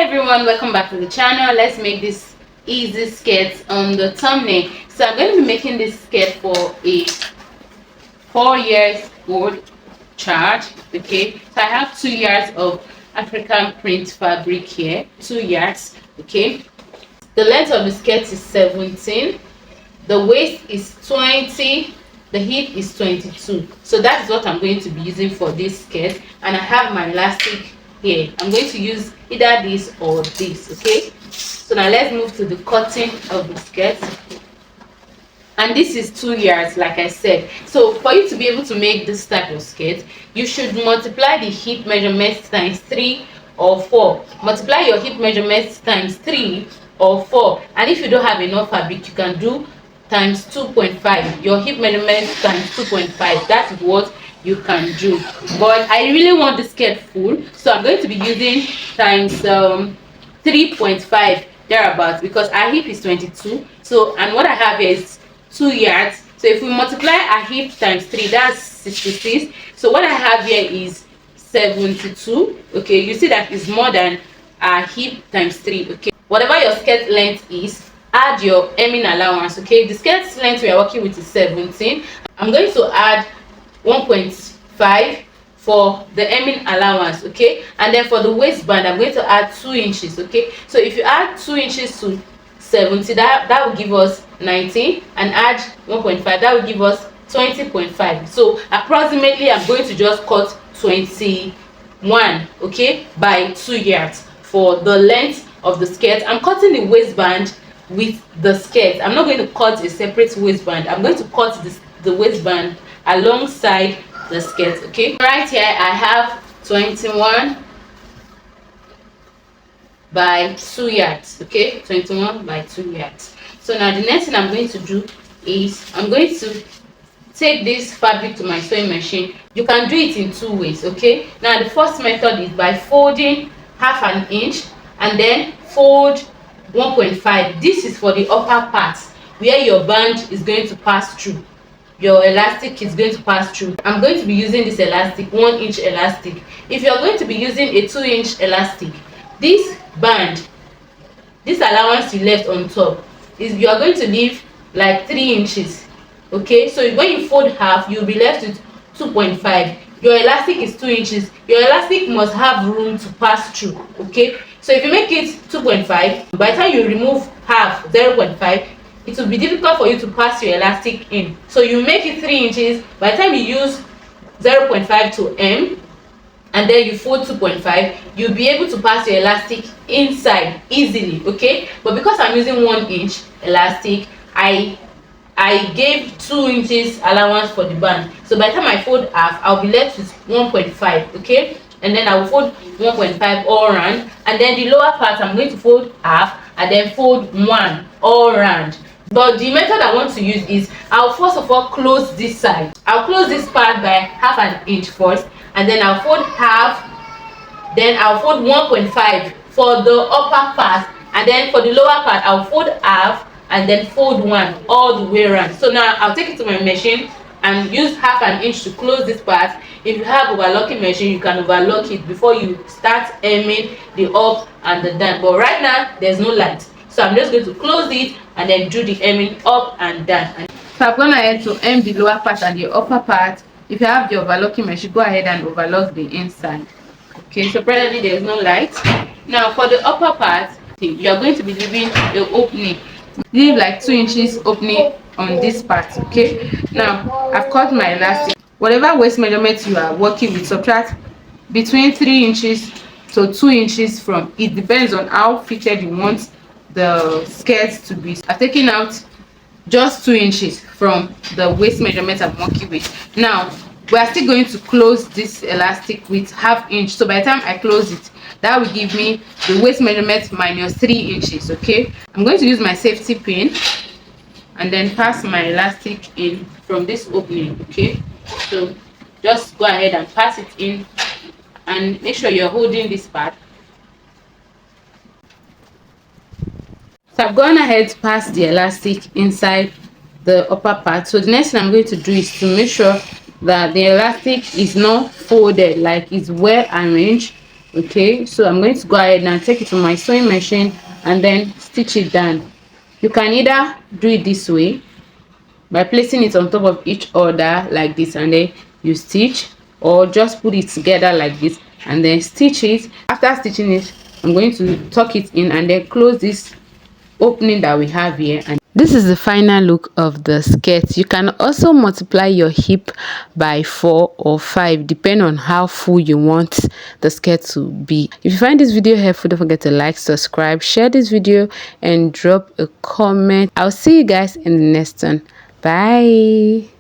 everyone, welcome back to the channel. Let's make this easy skirt on the thumbnail. So I'm going to be making this skirt for a 4 years old child. Okay, so I have 2 yards of African print fabric here, 2 yards. Okay, the length of the skirt is 17, the waist is 20, the hip is 22. So that's what I'm going to be using for this skirt, and I have my elastic here. I'm going to use either this or this. Okay, so now let's move to the cutting of the skirt. And this is 2 yards, like I said. So for you to be able to make this type of skirt, you should multiply the hip measurements times 3 or 4. Multiply your hip measurements times 3 or 4, and if you don't have enough fabric, you can do times 2.5. Your hip measurements times 2.5. That is what you can do. But I really want the skirt full, so I'm going to be using times 3.5 thereabouts, because our hip is 22. So, and what I have is 2 yards. So if we multiply our hip times 3, that's 66. So what I have here is 72. Okay, you see that is more than our hip times 3. Okay, whatever your skirt length is, add your hemming allowance. Okay, the skirt length we are working with is 17. I'm going to add 1.5 for the hemming allowance. Okay, and then for the waistband I'm going to add 2 inches. Okay, so if you add 2 inches to 70, that will give us 19, and add 1.5, that will give us 20.5. so approximately I'm going to just cut 21, okay, by 2 yards for the length of the skirt. I'm cutting the waistband with the skirt. I'm not going to cut a separate waistband. I'm going to cut the waistband alongside the skirt. Okay, right here I have 21 by 2 yards. Okay, 21 by 2 yards. So now the next thing I'm going to do is I'm going to take this fabric to my sewing machine. You can do it in 2 ways. Okay, now the first method is by folding half an inch and then fold 1.5. This is for the upper part where your band is going to pass through, your elastic is going to pass through. I'm going to be using this elastic, 1 inch elastic. If you are going to be using a 2 inch elastic, this band, this allowance you left on top, is you are going to leave like 3 inches. Okay, so when you fold half, you'll be left with 2.5. Your elastic is 2 inches. Your elastic must have room to pass through. Okay, so if you make it 2.5, by the time you remove half, 0.5, it will be difficult for you to pass your elastic in. So you make it 3 inches. By the time you use 0.5 to M, and then you fold 2.5, you'll be able to pass your elastic inside easily. Okay, but because I'm using 1 inch elastic, I gave 2 inches allowance for the band. So by the time I fold half, I'll be left with 1.5. Okay, and then I will fold 1.5 all round, and then the lower part I'm going to fold half and then fold 1 all round. But the method I want to use is, I'll first of all close this side. I'll close this part by half an inch first, and then I'll fold half, then I'll fold 1.5 for the upper part, and then for the lower part I'll fold half and then fold 1 all the way around. So now I'll take it to my machine and use half an inch to close this part. If you have overlocking machine, you can overlock it before you start hemming the up and the down. But right now there's no light, so I'm just going to close it and then do the hemming up and down. So I've gone ahead to hem the lower part and the upper part. If you have the overlocking machine, go ahead and overlock the inside. Okay, so presently there is no light. Now for the upper part, you are going to be leaving the opening. Leave like 2 inches opening on this part. Okay, now I've cut my elastic. Whatever waist measurement you are working with, subtract between 3 inches to 2 inches from it. Depends on how fitted you want the skirt to be. I've taken out just 2 inches from the waist measurement I'm working with. Now we are still going to close this elastic with ½ inch. So by the time I close it, that will give me the waist measurement minus 3 inches. Okay, I'm going to use my safety pin and then pass my elastic in from this opening. Okay, so just go ahead and pass it in, and make sure you're holding this part. So I've gone ahead to pass the elastic inside the upper part. So the next thing I'm going to do is to make sure that the elastic is not folded, like it's well arranged Okay, so I'm going to go ahead and take it to my sewing machine and then stitch it down. You can either do it this way by placing it on top of each other like this and then you stitch, or just put it together like this and then stitch it. After stitching it, I'm going to tuck it in and then close this opening that we have here. And this is the final look of the skirt. You can also multiply your hip by 4 or 5 depending on how full you want the skirt to be. If you find this video helpful, don't forget to like, subscribe, share this video and drop a comment. I'll see you guys in the next one. Bye.